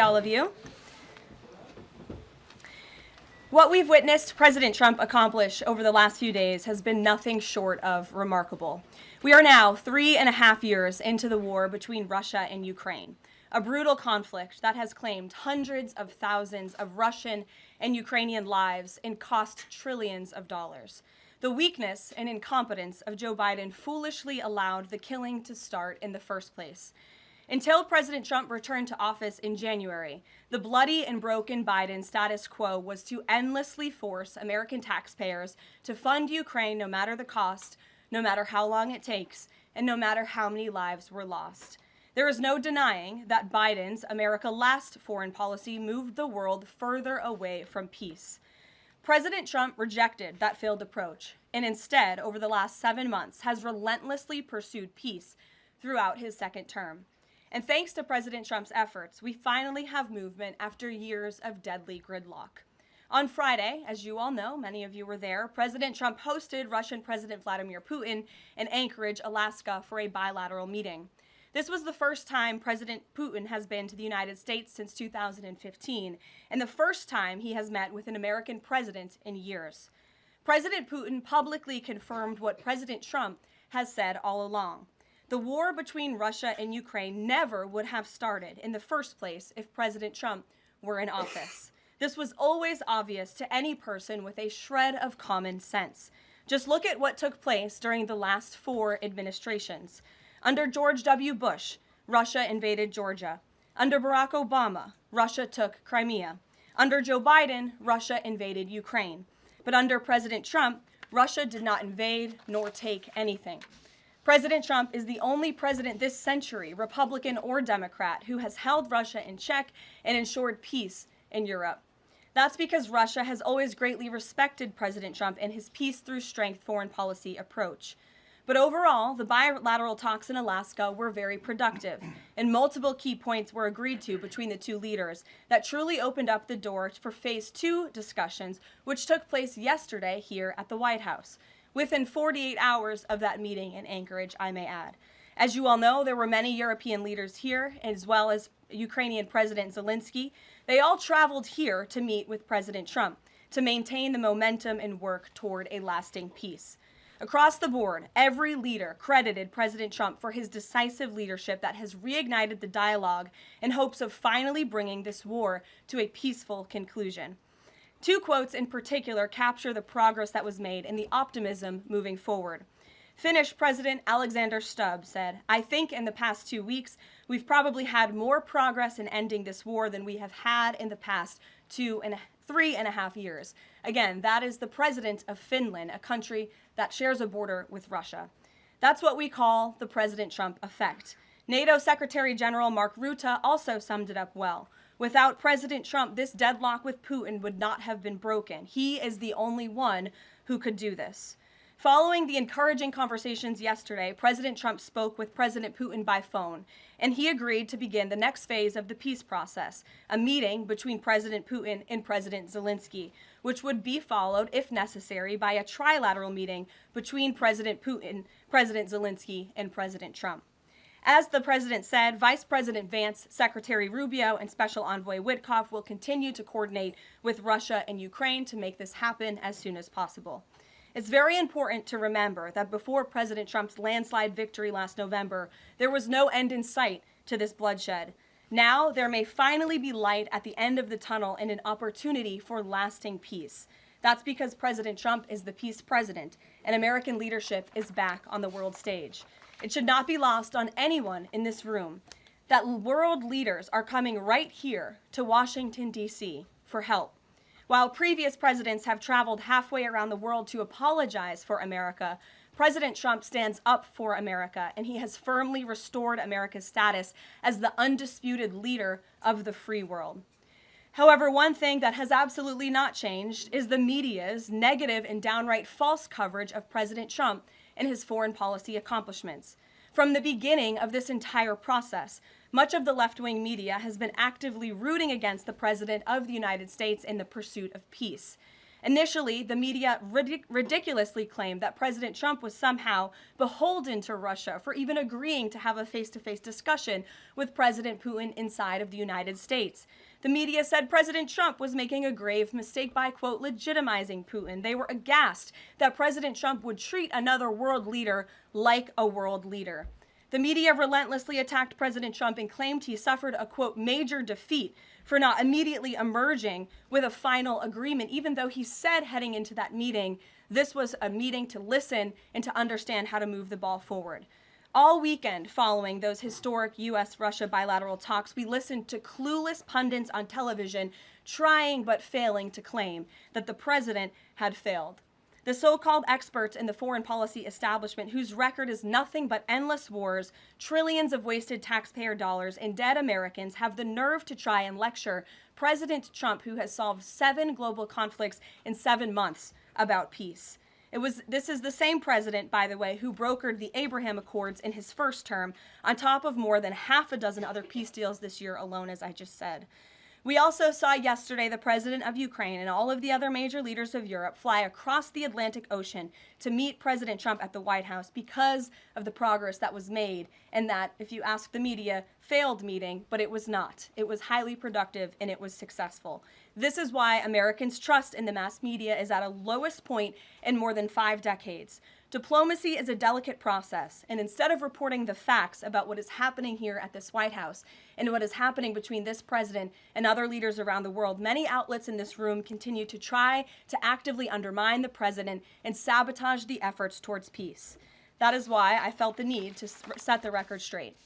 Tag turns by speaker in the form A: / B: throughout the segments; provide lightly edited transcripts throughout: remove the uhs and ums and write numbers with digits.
A: All of you. What we've witnessed President Trump accomplish over the last few days has been nothing short of remarkable. We are now 3.5 years into the war between Russia and Ukraine, a brutal conflict that has claimed hundreds of thousands of Russian and Ukrainian lives and cost trillions of dollars. The weakness and incompetence of Joe Biden foolishly allowed the killing to start in the first place. Until President Trump returned to office in January, the bloody and broken Biden status quo was to endlessly force American taxpayers to fund Ukraine no matter the cost, no matter how long it takes, and no matter how many lives were lost. There is no denying that Biden's America Last foreign policy moved the world further away from peace. President Trump rejected that failed approach and instead, over the last 7 months, has relentlessly pursued peace throughout his second term. And thanks to President Trump's efforts, we finally have movement after years of deadly gridlock. On Friday, as you all know, many of you were there, President Trump hosted Russian President Vladimir Putin in Anchorage, Alaska, for a bilateral meeting. This was the first time President Putin has been to the United States since 2015, and the first time he has met with an American president in years. President Putin publicly confirmed what President Trump has said all along. The war between Russia and Ukraine never would have started in the first place if President Trump were in office. This was always obvious to any person with a shred of common sense. Just look at what took place during the last 4 administrations. Under George W. Bush, Russia invaded Georgia. Under Barack Obama, Russia took Crimea. Under Joe Biden, Russia invaded Ukraine. But under President Trump, Russia did not invade nor take anything. President Trump is the only president this century, Republican or Democrat, who has held Russia in check and ensured peace in Europe. That's because Russia has always greatly respected President Trump and his peace through strength foreign policy approach. But overall, the bilateral talks in Alaska were very productive, and multiple key points were agreed to between the two leaders that truly opened up the door for Phase 2 discussions, which took place yesterday here at the White House. Within 48 hours of that meeting in Anchorage, I may add. As you all know, there were many European leaders here, as well as Ukrainian President Zelenskyy. They all traveled here to meet with President Trump to maintain the momentum and work toward a lasting peace. Across the board, every leader credited President Trump for his decisive leadership that has reignited the dialogue in hopes of finally bringing this war to a peaceful conclusion. 2 quotes in particular capture the progress that was made and the optimism moving forward. Finnish President Alexander Stubb said, "I think in the past 2 weeks, we've probably had more progress in ending this war than we have had in the past 3.5 years. Again, that is the president of Finland, a country that shares a border with Russia. That's what we call the President Trump effect. NATO Secretary General Mark Rutte also summed it up well. Without President Trump, this deadlock with Putin would not have been broken. He is the only one who could do this." Following the encouraging conversations yesterday, President Trump spoke with President Putin by phone, and he agreed to begin the next phase of the peace process, a meeting between President Putin and President Zelenskyy, which would be followed, if necessary, by a trilateral meeting between President Putin, President Zelenskyy, and President Trump. As the president said, Vice President Vance, Secretary Rubio, and Special Envoy Witkoff will continue to coordinate with Russia and Ukraine to make this happen as soon as possible. It's very important to remember that before President Trump's landslide victory last November, there was no end in sight to this bloodshed. Now, there may finally be light at the end of the tunnel and an opportunity for lasting peace. That's because President Trump is the peace president, and American leadership is back on the world stage. It should not be lost on anyone in this room that world leaders are coming right here to Washington, D.C. for help. While previous presidents have traveled halfway around the world to apologize for America, President Trump stands up for America, and he has firmly restored America's status as the undisputed leader of the free world. However, one thing that has absolutely not changed is the media's negative and downright false coverage of President Trump and his foreign policy accomplishments. From the beginning of this entire process, much of the left-wing media has been actively rooting against the President of the United States in the pursuit of peace. Initially, the media ridiculously claimed that President Trump was somehow beholden to Russia for even agreeing to have a face-to-face discussion with President Putin inside of the United States. The media said President Trump was making a grave mistake by, quote, legitimizing Putin. They were aghast that President Trump would treat another world leader like a world leader. The media relentlessly attacked President Trump and claimed he suffered a, quote, major defeat for not immediately emerging with a final agreement, even though he said heading into that meeting, this was a meeting to listen and to understand how to move the ball forward. All weekend following those historic U.S.-Russia bilateral talks, we listened to clueless pundits on television trying but failing to claim that the president had failed. The so-called experts in the foreign policy establishment, whose record is nothing but endless wars, trillions of wasted taxpayer dollars, and dead Americans, have the nerve to try and lecture President Trump, who has solved 7 global conflicts in 7 months, about peace. This is the same president, by the way, who brokered the Abraham Accords in his first term, on top of more than half a dozen other peace deals this year alone, as I just said. We also saw yesterday the president of Ukraine and all of the other major leaders of Europe fly across the Atlantic Ocean to meet President Trump at the White House because of the progress that was made and that, if you ask the media, failed meeting, but it was not. It was highly productive and it was successful. This is why Americans' trust in the mass media is at a lowest point in more than 5 decades. Diplomacy is a delicate process, and instead of reporting the facts about what is happening here at this White House and what is happening between this president and other leaders around the world, many outlets in this room continue to try to actively undermine the president and sabotage the efforts towards peace. That is why I felt the need to set the record straight.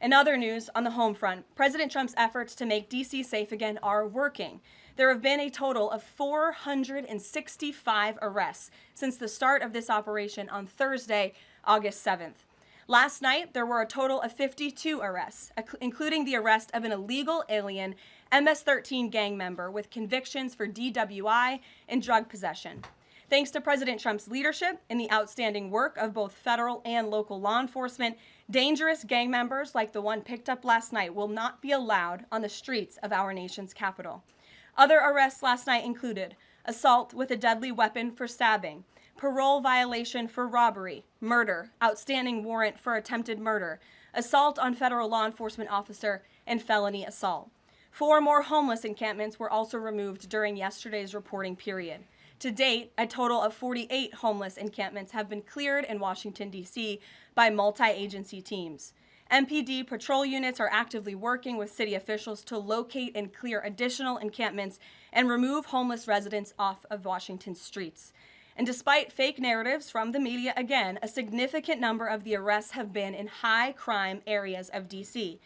A: In other news, on the home front, President Trump's efforts to make D.C. safe again are working. There have been a total of 465 arrests since the start of this operation on Thursday, August 7th. Last night, there were a total of 52 arrests, including the arrest of an illegal alien MS-13 gang member with convictions for DWI and drug possession. Thanks to President Trump's leadership and the outstanding work of both federal and local law enforcement, dangerous gang members like the one picked up last night will not be allowed on the streets of our nation's capital. Other arrests last night included assault with a deadly weapon for stabbing, parole violation for robbery, murder, outstanding warrant for attempted murder, assault on federal law enforcement officer, and felony assault. 4 more homeless encampments were also removed during yesterday's reporting period. To date, a total of 48 homeless encampments have been cleared in Washington, D.C. by multi-agency teams. MPD patrol units are actively working with city officials to locate and clear additional encampments and remove homeless residents off of Washington's streets. And despite fake narratives from the media, again, a significant number of the arrests have been in high-crime areas of D.C.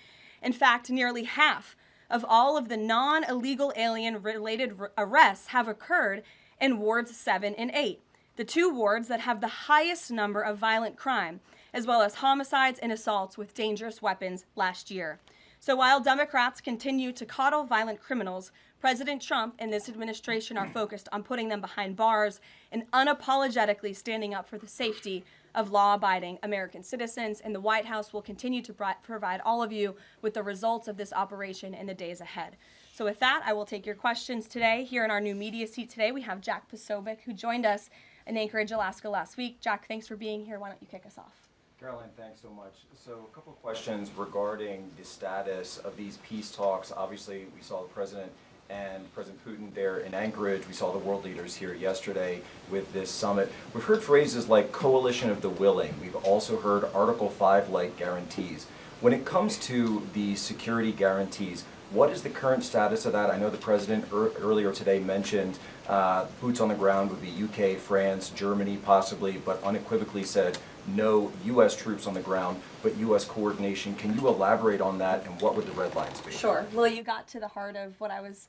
A: In fact, nearly half of all of the non-illegal alien-related arrests have occurred in wards 7 and 8, the 2 wards that have the highest number of violent crime, as well as homicides and assaults with dangerous weapons last year. So while Democrats continue to coddle violent criminals, President Trump and this administration are focused on putting them behind bars and unapologetically standing up for the safety of law-abiding American citizens. And the White House will continue to provide all of you with the results of this operation in the days ahead. So with that, I will take your questions today. Here in our new media seat today, we have Jack Posobiec, who joined us in Anchorage, Alaska last week. Jack, thanks for being here. Why don't you kick us off?
B: Karoline, thanks so much. So a couple of questions regarding the status of these peace talks. Obviously, we saw the President and President Putin there in Anchorage. We saw the world leaders here yesterday with this summit. We've heard phrases like coalition of the willing. We've also heard Article 5-like guarantees. When it comes to the security guarantees, what is the current status of that? I know the President earlier today mentioned boots on the ground would be UK, France, Germany possibly, but unequivocally said no U.S. troops on the ground, but U.S. coordination. Can you elaborate on that, and what would the red lines be?
A: Sure. Well, you got to the heart of what I was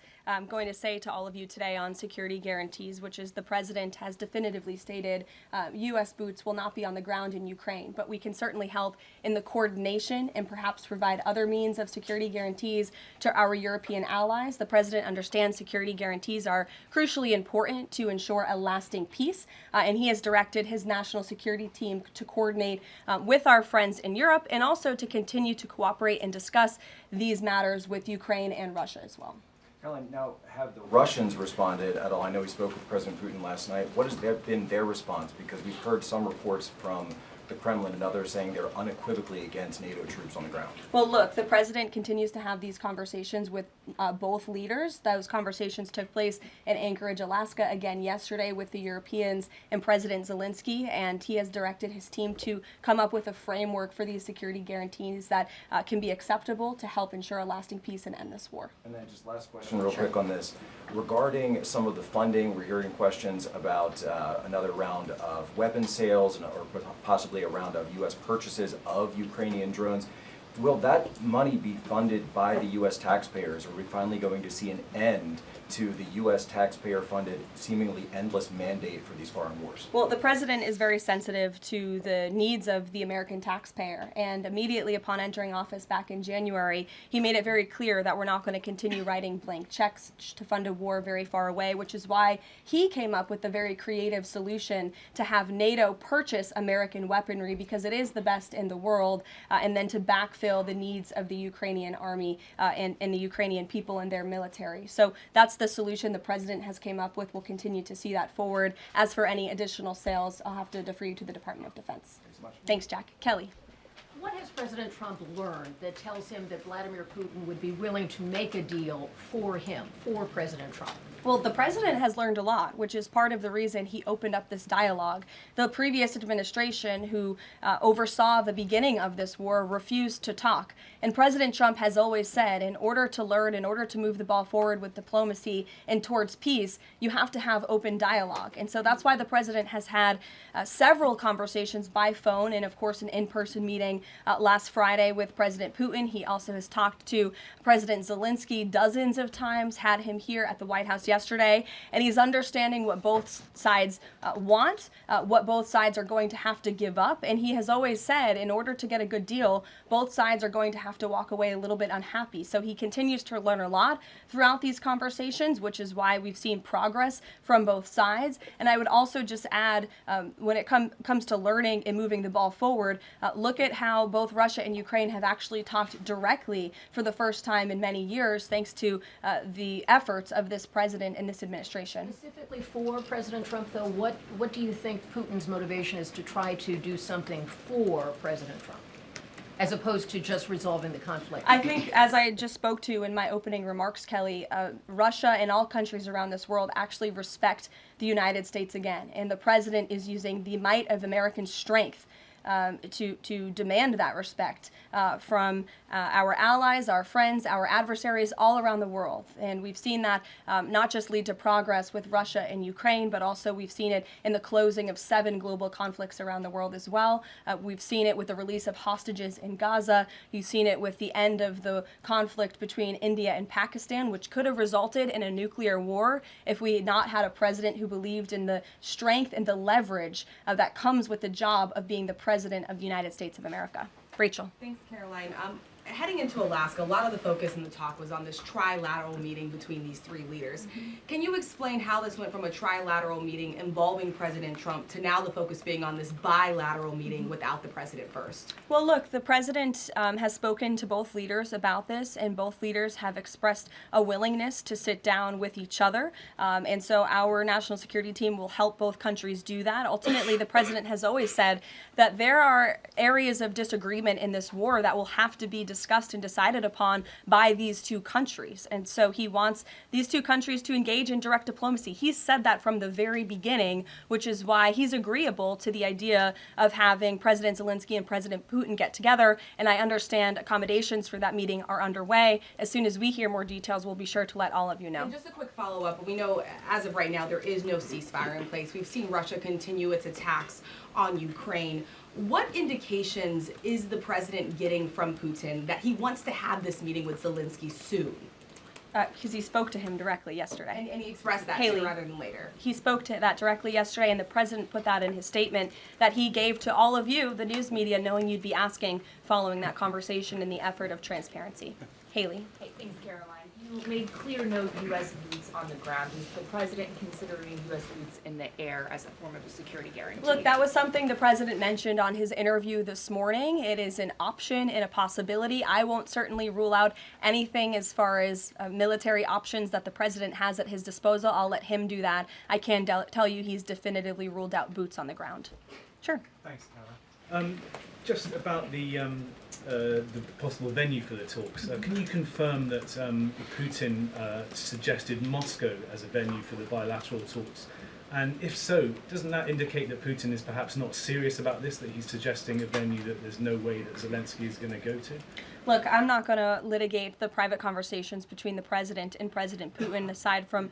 A: going to say to all of you today on security guarantees, which is the President has definitively stated U.S. boots will not be on the ground in Ukraine, but we can certainly help in the coordination and perhaps provide other means of security guarantees to our European allies. The President understands security guarantees are crucially important to ensure a lasting peace, and he has directed his national security team to coordinate with our friends in Europe and also to continue to cooperate and discuss these matters with Ukraine and Russia as well.
B: Karoline, now, have the Russians responded at all? I know we spoke with President Putin last night. What has been their response? Because we've heard some reports from the Kremlin and others saying they're unequivocally against NATO troops on the ground.
A: Well, look, the president continues to have these conversations with both leaders. Those conversations took place in Anchorage, Alaska, again yesterday with the Europeans and President Zelenskyy, and he has directed his team to come up with a framework for these security guarantees that can be acceptable to help ensure a lasting peace and end this war.
B: And then just last question real quick on this. Regarding some of the funding, we're hearing questions about another round of weapon sales or possibly a round of U.S. purchases of Ukrainian drones. Will that money be funded by the U.S. taxpayers? Are we finally going to see an end to the U.S. taxpayer-funded, seemingly endless mandate for these foreign wars?
A: Well, the president is very sensitive to the needs of the American taxpayer, and immediately upon entering office back in January, he made it very clear that we're not going to continue writing blank checks to fund a war very far away, which is why he came up with the very creative solution to have NATO purchase American weaponry because it is the best in the world, and then to backfill the needs of the Ukrainian army and the Ukrainian people and their military. So that's the solution the president has came up with. We'll continue to see that forward. As for any additional sales, I'll have to defer you to the Department of Defense.
B: Thanks so much.
A: Thanks, Jack. Kelly.
C: What has President Trump learned that tells him that Vladimir Putin would be willing to make a deal for him, for President Trump?
A: Well, the president has learned a lot, which is part of the reason he opened up this dialogue. The previous administration, who oversaw the beginning of this war, refused to talk. And President Trump has always said, in order to learn, in order to move the ball forward with diplomacy and towards peace, you have to have open dialogue. And so that's why the president has had several conversations by phone and, of course, an in-person meeting last Friday with President Putin. He also has talked to President Zelenskyy dozens of times, had him here at the White House yesterday, and he's understanding what both sides want, what both sides are going to have to give up. And he has always said, in order to get a good deal, both sides are going to have to walk away a little bit unhappy. So he continues to learn a lot throughout these conversations, which is why we've seen progress from both sides. And I would also just add, when it comes to learning and moving the ball forward, look at how both Russia and Ukraine have actually talked directly for the first time in many years, thanks to the efforts of this president and this administration.
C: Specifically for President Trump, though, what do you think Putin's motivation is to try to do something for President Trump, as opposed to just resolving the conflict?
A: I think, as I just spoke to in my opening remarks, Kelly, Russia and all countries around this world actually respect the United States again, and the president is using the might of American strength to demand that respect from our allies, our friends, our adversaries all around the world. And we've seen that not just lead to progress with Russia and Ukraine, but also we've seen it in the closing of 7 global conflicts around the world as well. We've seen it with the release of hostages in Gaza. You've seen it with the end of the conflict between India and Pakistan, which could have resulted in a nuclear war if we had not had a president who believed in the strength and the leverage that comes with the job of being the President of the United States of America. Rachel.
D: Thanks, Karoline. Heading into Alaska, a lot of the focus in the talk was on this trilateral meeting between these 3 leaders. Can you explain how this went from a trilateral meeting involving President Trump to now the focus being on this bilateral meeting without the president first?
A: Well, look, the president has spoken to both leaders about this, and both leaders have expressed a willingness to sit down with each other. And so our national security team will help both countries do that. Ultimately, the president has always said that there are areas of disagreement in this war that will have to be discussed and decided upon by these 2 countries. And so he wants these 2 countries to engage in direct diplomacy. He's said that from the very beginning, which is why he's agreeable to the idea of having President Zelenskyy and President Putin get together. And I understand accommodations for that meeting are underway. As soon as we hear more details, we'll be sure to let all of you know.
D: And just a quick follow-up. We know as of right now there is no ceasefire in place. We've seen Russia continue its attacks on Ukraine. What indications is the president getting from Putin that he wants to have this meeting with Zelenskyy soon?
A: Because he spoke to him directly yesterday.
D: And he expressed that
A: Haley,
D: sooner rather than later.
A: He spoke to that directly yesterday, and the president put that in his statement that he gave to all of you, the news media, knowing you'd be asking following that conversation in the effort of transparency. Haley.
E: Hey, thanks, Karoline. You You made clear no U.S. boots on the ground. Is the president considering U.S. boots in the air as a form of a security guarantee?
A: Look, that was something the president mentioned on his interview this morning. It is an option and a possibility. I won't certainly rule out anything as far as military options that the president has at his disposal. I'll let him do that. I can tell you he's definitively ruled out boots on the ground. Sure.
F: Thanks, Tara. Just about the possible venue for the talks, can you confirm that Putin suggested Moscow as a venue for the bilateral talks? And if so, doesn't that indicate that Putin is perhaps not serious about this, that he's suggesting a venue that there's no way that Zelenskyy is going to go to?
A: Look, I'm not going to litigate the private conversations between the president and President Putin, aside from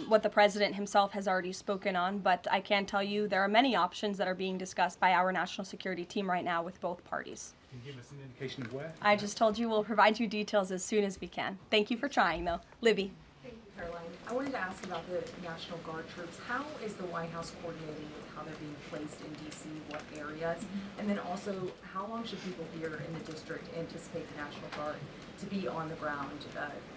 A: what the president himself has already spoken on. But I can tell you there are many options that are being discussed by our national security team right now with both parties.
F: Can you give us an indication of where?
A: I just told you we'll provide you details as soon as we can. Thank you for trying, though. Libby.
G: Thank you, Caroline. I wanted to ask about the National Guard troops. How is the White House coordinating with how they're being placed in D.C., what areas? And then also, how long should people here in the district anticipate the National Guard to be on the ground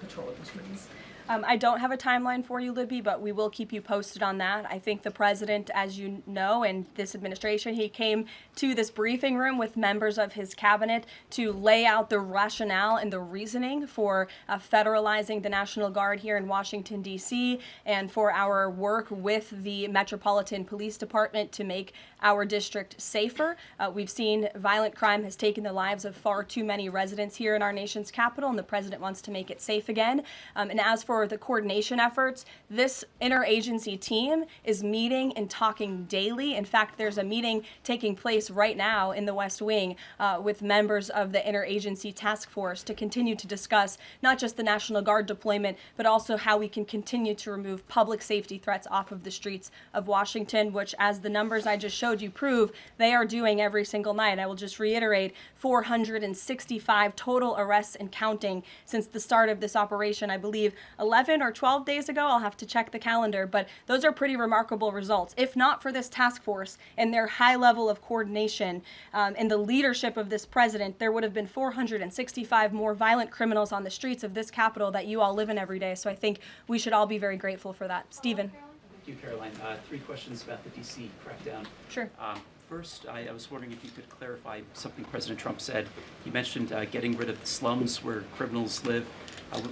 G: patrolling the streets?
A: I don't have a timeline for you, Libby, but we will keep you posted on that. I think the president, as you know, and this administration, he came to this briefing room with members of his cabinet to lay out the rationale and the reasoning for federalizing the National Guard here in Washington, D.C., and for our work with the Metropolitan Police Department to make our district safer. We've seen violent crime has taken the lives of far too many residents here in our nation's capital, and the president wants to make it safe again. And as for the coordination efforts, this interagency team is meeting and talking daily. In fact, there's a meeting taking place right now in the West Wing with members of the interagency task force to continue to discuss not just the National Guard deployment, but also how we can continue to remove public safety threats off of the streets of Washington, which, as the numbers I just showed you prove, they are doing every single night. I will just reiterate, 465 total arrests and counting since the start of this operation. I believe 11 or 12 days ago, I'll have to check the calendar, but those are pretty remarkable results. If not for this task force and their high level of coordination and the leadership of this president, there would have been 465 more violent criminals on the streets of this capital that you all live in every day. So I think we should all be very grateful for that. Stephen.
H: Thank you, Caroline. 3 questions about the D.C. crackdown.
A: Sure.
H: First, I was wondering if you could clarify something President Trump said. He mentioned getting rid of the slums where criminals live.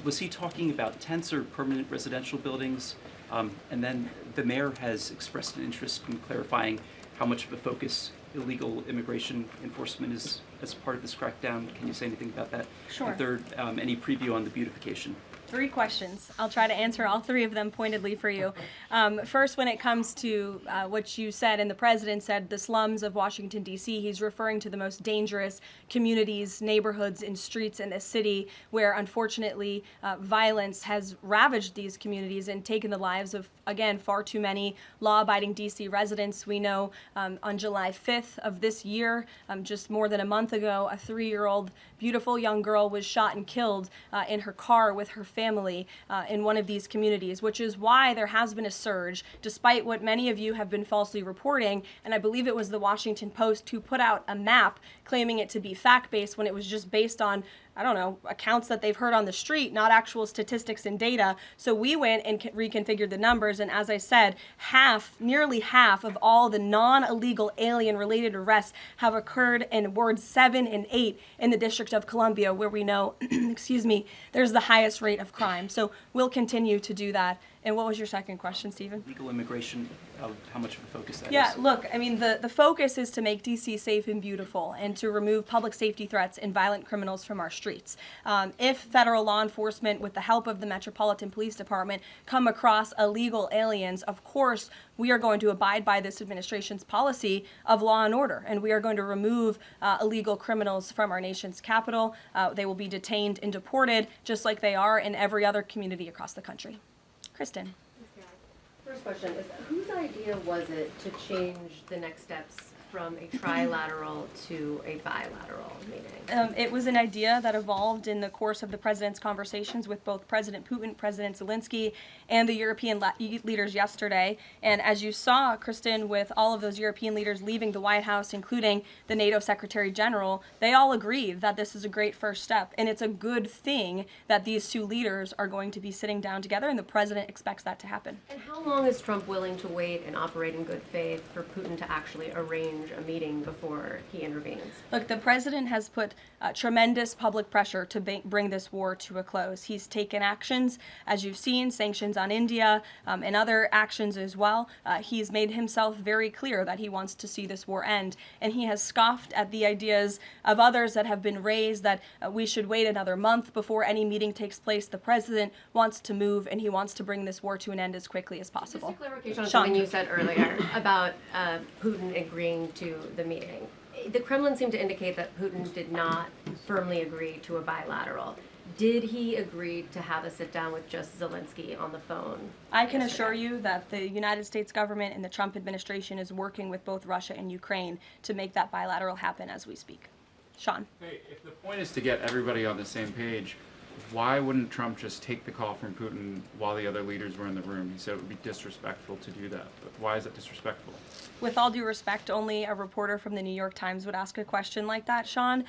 H: Was he talking about tents or permanent residential buildings? And then the mayor has expressed an interest in clarifying how much of a focus illegal immigration enforcement is as part of this crackdown. Can you say anything about that?
A: Sure.
H: And third, any preview on the beautification?
A: 3 questions. I'll try to answer all 3 of them pointedly for you. First, when it comes to what you said, and the president said, the slums of Washington, D.C., he's referring to the most dangerous communities, neighborhoods, and streets in this city where, unfortunately, violence has ravaged these communities and taken the lives of, again, far too many law-abiding D.C. residents. We know on July 5th of this year, just more than a month ago, a 3-year-old beautiful young girl was shot and killed in her car with her family in one of these communities, which is why there has been a surge, despite what many of you have been falsely reporting. And I believe it was the Washington Post who put out a map claiming it to be fact-based when it was just based on, I don't know, accounts that they've heard on the street, not actual statistics and data. So we went and reconfigured the numbers, and as I said, nearly half of all the non-illegal alien-related arrests have occurred in wards 7 and 8 in the District of Columbia, where we know, excuse me, there's the highest rate of crime. So we'll continue to do that. And what was your second question, Stephen?
H: Legal immigration, how much of a focus that is?
A: Yeah, look, I mean, the focus is to make D.C. safe and beautiful and to remove public safety threats and violent criminals from our streets. If federal law enforcement, with the help of the Metropolitan Police Department, come across illegal aliens, of course, we are going to abide by this administration's policy of law and order, and we are going to remove illegal criminals from our nation's capital. They will be detained and deported, just like they are in every other community across the country. Kristen.
I: First question is, whose idea was it to change the next steps from a trilateral to a bilateral meeting?
A: It was an idea that evolved in the course of the president's conversations with both President Putin, President Zelenskyy, and the European leaders yesterday. And as you saw, Kristen, with all of those European leaders leaving the White House, including the NATO Secretary General, they all agreed that this is a great first step. And it's a good thing that these two leaders are going to be sitting down together, and the president expects that to happen.
I: And how long is Trump willing to wait and operate in good faith for Putin to actually arrange a meeting before he intervenes?
A: Look, the president has put tremendous public pressure to bring this war to a close. He's taken actions, as you've seen, sanctions on India and other actions as well. He's made himself very clear that he wants to see this war end, and he has scoffed at the ideas of others that have been raised that we should wait another month before any meeting takes place. The president wants to move, and he wants to bring this war to an end as quickly as possible.
I: Just a clarification on something you said earlier about Putin agreeing to the meeting. The Kremlin seemed to indicate that Putin did not firmly agree to a bilateral. Did he agree to have a sit-down with just Zelenskyy on the phone?
A: I can assure you that the United States government and the Trump administration is working with both Russia and Ukraine to make that bilateral happen as we speak. Sean.
J: Hey, if the point is to get everybody on the same page, why wouldn't Trump just take the call from Putin while the other leaders were in the room? He said it would be disrespectful to do that. But why is it disrespectful?
A: With all due respect, only a reporter from the New York Times would ask a question like that, Sean.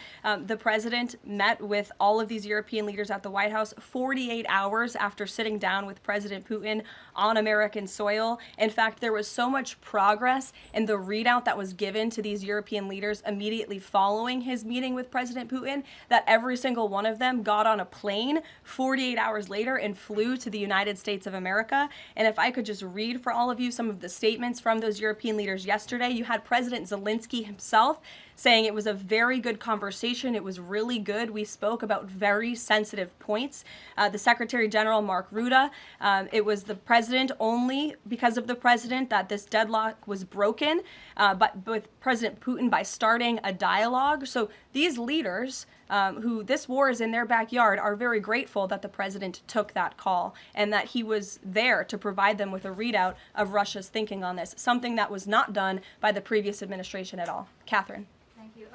A: The president met with all of these European leaders at the White House 48 hours after sitting down with President Putin on American soil. In fact, there was so much progress in the readout that was given to these European leaders immediately following his meeting with President Putin that every single one of them got on a plane 48 hours later and flew to the United States of America. And if I could just read for all of you some of the statements from those European leaders yesterday, you had President Zelenskyy himself saying it was a very good conversation. It was really good. We spoke about very sensitive points. The Secretary General, Mark Rutte, it was the president, only because of the president, that this deadlock was broken, but with President Putin by starting a dialogue. So these leaders, who this war is in their backyard, are very grateful that the president took that call and that he was there to provide them with a readout of Russia's thinking on this, something that was not done by the previous administration at all. Catherine.
K: Thank you.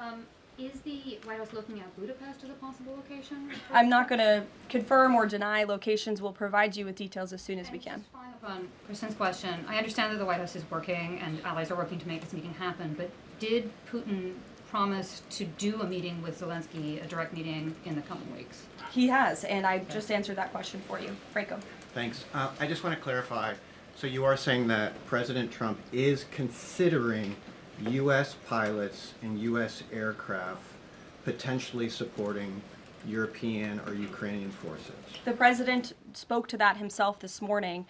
K: Is the White House looking at Budapest as a possible location?
A: I'm not going to confirm or deny locations. We'll provide you with details as soon as we can.
K: Just following up on Kristen's question, I understand that the White House is working and allies are working to make this meeting happen, but did Putin promise to do a meeting with Zelenskyy, a direct meeting, in the coming weeks?
A: He has, and I just answered that question for you. Franco.
L: Thanks. I just want to clarify. So you are saying that President Trump is considering U.S. pilots and U.S. aircraft potentially supporting European or Ukrainian forces?
A: The president spoke to that himself this morning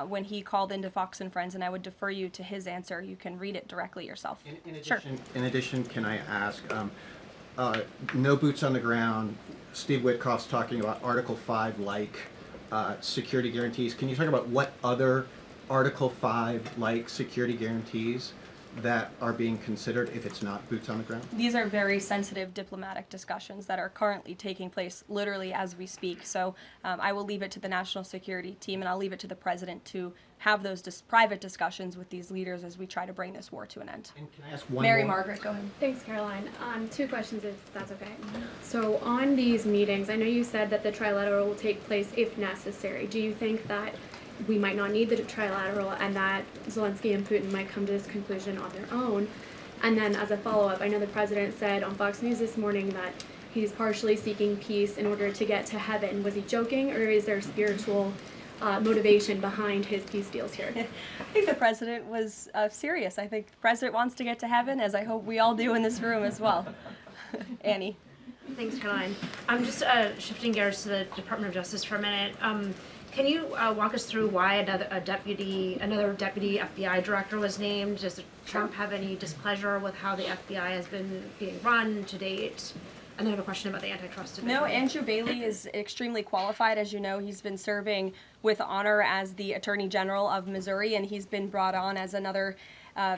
A: when he called into Fox and Friends, and I would defer you to his answer. You can read it directly yourself.
L: In addition, can I ask, no boots on the ground, Steve Witkoff's talking about Article 5-like security guarantees. Can you talk about what other Article 5-like security guarantees that are being considered if it's not boots on the ground?
A: These are very sensitive diplomatic discussions that are currently taking place literally as we speak. So I will leave it to the national security team, and I'll leave it to the president to have those private discussions with these leaders as we try to bring this war to an end.
L: And can I ask one
A: Mary
L: more?
A: Margaret, go ahead.
M: Thanks, Caroline. Two questions, if that's okay. So on these meetings, I know you said that the trilateral will take place if necessary. Do you think that we might not need the trilateral and that Zelenskyy and Putin might come to this conclusion on their own? And then as a follow-up, I know the president said on Fox News this morning that he's partially seeking peace in order to get to heaven. Was he joking, or is there spiritual motivation behind his peace deals here?
A: I think the president was serious. I think the president wants to get to heaven, as I hope we all do in this room as well. Annie.
N: Thanks, Caroline. I'm just shifting gears to the Department of Justice for a minute. Can you walk us through why another deputy FBI director was named? Does Trump have any displeasure with how the FBI has been being run to date? And then I have a question about the antitrust division.
A: No, Andrew Bailey is extremely qualified. As you know, he's been serving with honor as the Attorney General of Missouri, and he's been brought on as another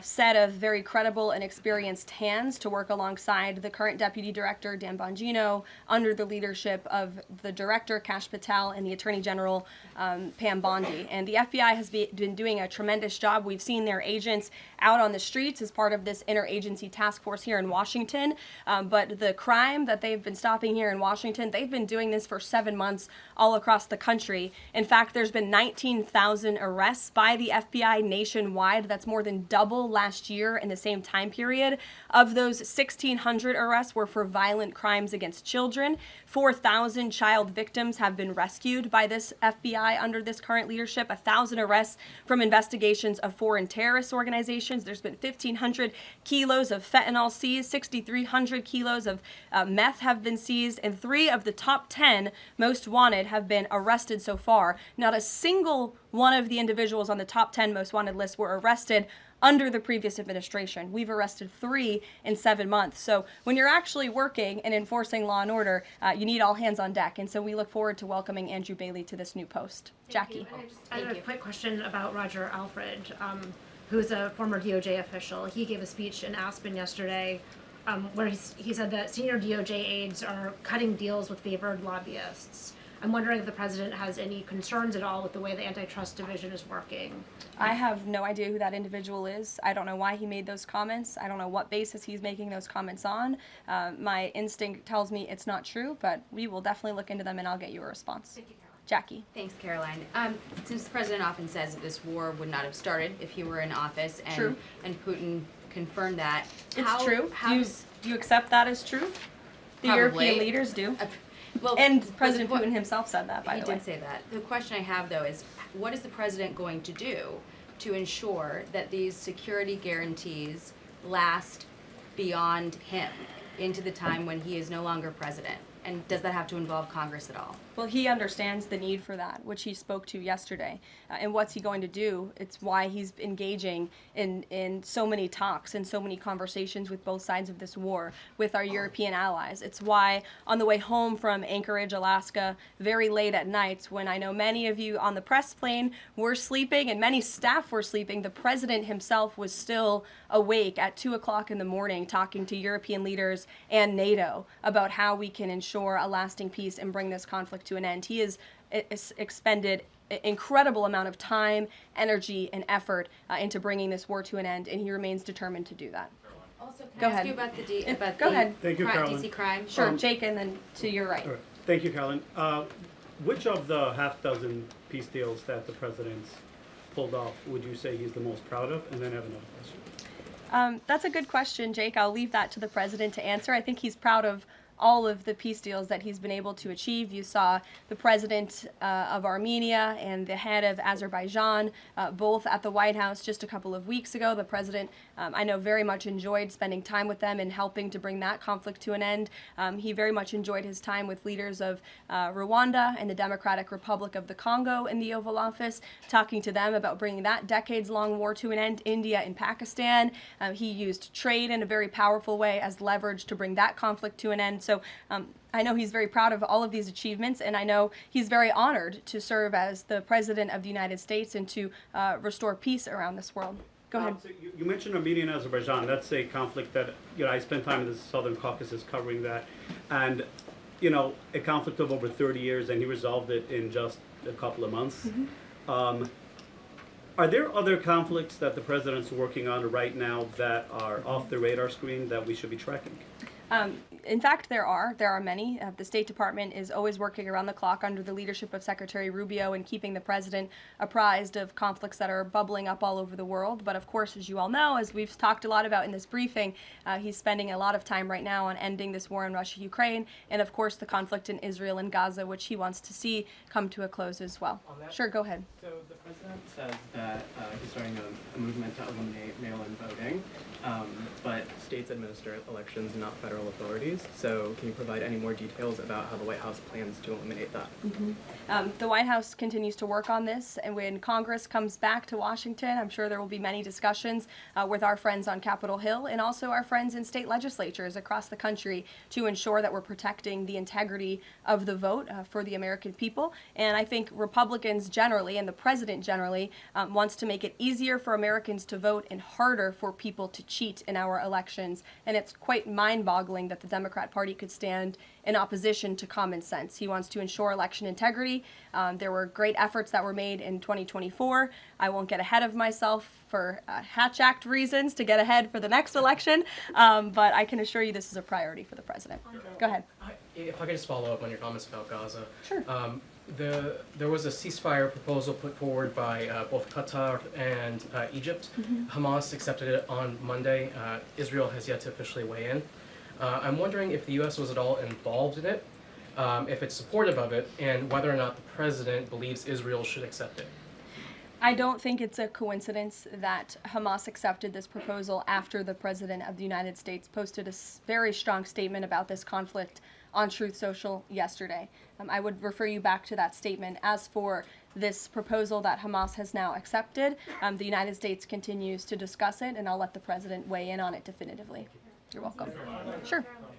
A: set of very credible and experienced hands to work alongside the current Deputy Director, Dan Bongino, under the leadership of the Director, Kash Patel, and the Attorney General, Pam Bondi. And the FBI has been doing a tremendous job. We've seen their agents out on the streets as part of this interagency task force here in Washington. But the crime that they've been stopping here in Washington, they've been doing this for 7 months all across the country. In fact, there's been 19,000 arrests by the FBI nationwide. That's more than double last year in the same time period. Of those, 1,600 arrests were for violent crimes against children. 4,000 child victims have been rescued by this FBI under this current leadership. 1,000 arrests from investigations of foreign terrorist organizations. There's been 1,500 kilos of fentanyl seized. 6,300 kilos of meth have been seized. And 3 of the top 10 most wanted have been arrested so far. Not a single one of the individuals on the top 10 most wanted list were arrested under the previous administration. We've arrested 3 in 7 months. So when you're actually working and enforcing law and order, you need all hands on deck. And so we look forward to welcoming Andrew Bailey to this new post. Jackie.
N: I have a quick question about Roger Alfred, who's a former DOJ official. He gave a speech in Aspen yesterday where he said that senior DOJ aides are cutting deals with favored lobbyists. I'm wondering if the president has any concerns at all with the way the antitrust division is working.
A: I have no idea who that individual is. I don't know why he made those comments. I don't know what basis he's making those comments on. My instinct tells me it's not true, but we will definitely look into them and I'll get you a response.
O: Thank you, Caroline.
A: Jackie.
O: Thanks, Caroline. Since the president often says that this war would not have started if he were in office, and
A: True.
O: and Putin confirmed that.
A: It's true. Do you accept that as truth? The European leaders do.
O: Well,
A: and President Putin himself said that, by the way.
O: He did say that. The question I have, though, is what is the president going to do to ensure that these security guarantees last beyond him into the time when he is no longer president? And does that have to involve Congress at all?
A: Well, he understands the need for that, which he spoke to yesterday. And what's he going to do? It's why he's engaging in so many talks and so many conversations with both sides of this war with our European allies. It's why on the way home from Anchorage, Alaska, very late at night, when I know many of you on the press plane were sleeping and many staff were sleeping, the president himself was still awake at 2 o'clock in the morning talking to European leaders and NATO about how we can ensure a lasting peace and bring this conflict to an end. He has expended an incredible amount of time, energy, and effort into bringing this war to an end, and he remains determined to do that.
O: Also, can
A: Go
O: I ask
A: ahead.
O: you about the
A: Go ahead.
P: Thank you, Caroline.
O: DC crime?
A: Sure, Jake, and then to your right.
P: All right. Thank you, Caroline. Which of the half-dozen peace deals that the president's pulled off would you say he's the most proud of? And then I have another question.
A: That's a good question, Jake. I'll leave that to the president to answer. I think he's proud of all of the peace deals that he's been able to achieve. You saw the president of Armenia and the head of Azerbaijan both at the White House just a couple of weeks ago. The president, I know, very much enjoyed spending time with them and helping to bring that conflict to an end. He very much enjoyed his time with leaders of Rwanda and the Democratic Republic of the Congo in the Oval Office, talking to them about bringing that decades-long war to an end. India and Pakistan. He used trade in a very powerful way as leverage to bring that conflict to an end. So I know he's very proud of all of these achievements, and I know he's very honored to serve as the President of the United States and to restore peace around this world. Go ahead.
P: So you mentioned Armenia and Azerbaijan. That's a conflict that, I spent time in the Southern Caucasus covering that. And, a conflict of over 30 years, and he resolved it in just a couple of months. Mm-hmm. Are there other conflicts that the president's working on right now that are off the radar screen that we should be tracking?
A: In fact, there are many. The State Department is always working around the clock under the leadership of Secretary Rubio and keeping the president apprised of conflicts that are bubbling up all over the world. But of course, as you all know, as we've talked a lot about in this briefing, he's spending a lot of time right now on ending this war in Russia-Ukraine, and of course the conflict in Israel and Gaza, which he wants to see come to a close as well. Sure, go ahead.
Q: So the president says that he's starting a movement to eliminate mail-in voting, but states administer elections, not federal federal authorities. So can you provide any more details about how the White House plans to eliminate that?
A: The White House continues to work on this, and when Congress comes back to Washington, I'm sure there will be many discussions with our friends on Capitol Hill and also our friends in state legislatures across the country to ensure that we're protecting the integrity of the vote for the American people. And I think Republicans generally, and the president generally, wants to make it easier for Americans to vote and harder for people to cheat in our elections. And it's quite mind-boggling that the Democrat Party could stand in opposition to common sense. He wants to ensure election integrity. There were great efforts that were made in 2024. I won't get ahead of myself for Hatch Act reasons to get ahead for the next election, but I can assure you this is a priority for the president. Go ahead.
R: If I could just follow up on your comments about Gaza.
A: Sure.
R: There was a ceasefire proposal put forward by both Qatar and Egypt. Hamas accepted it on Monday. Israel has yet to officially weigh in. I'm wondering if the U.S. was at all involved in it, if it's supportive of it, and whether or not the president believes Israel should accept it.
A: I don't think it's a coincidence that Hamas accepted this proposal after the President of the United States posted a very strong statement about this conflict on Truth Social yesterday. I would refer you back to that statement. As for this proposal that Hamas has now accepted, the United States continues to discuss it, and I'll let the President weigh in on it definitively. You're welcome. Sure.
S: Caroline,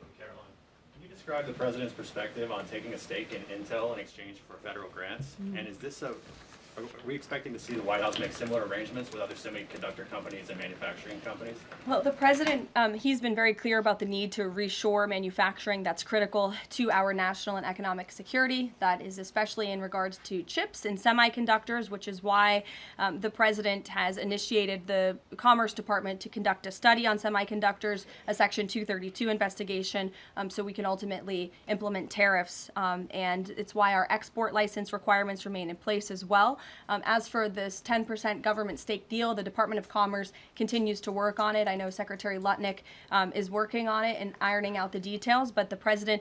S: can you describe the president's perspective on taking a stake in Intel in exchange for federal grants? And is this are we expecting to see the White House make similar arrangements with other semiconductor companies and manufacturing companies?
A: Well, the president, he's been very clear about the need to reshore manufacturing that's critical to our national and economic security. That is especially in regards to chips and semiconductors, which is why the president has initiated the Commerce Department to conduct a study on semiconductors, a Section 232 investigation, so we can ultimately implement tariffs. And it's why our export license requirements remain in place as well. As for this 10% government stake deal, the Department of Commerce continues to work on it. I know Secretary Lutnick is working on it and ironing out the details, but the president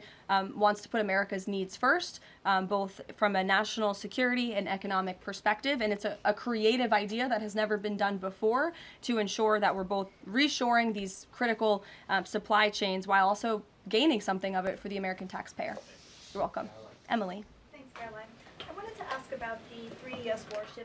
A: wants to put America's needs first, both from a national security and economic perspective. And it's a creative idea that has never been done before to ensure that we're both reshoring these critical supply chains while also gaining something of it for the American taxpayer. You're welcome. Emily.
T: Thanks, Caroline. I wanted to ask about the 3 U.S. warships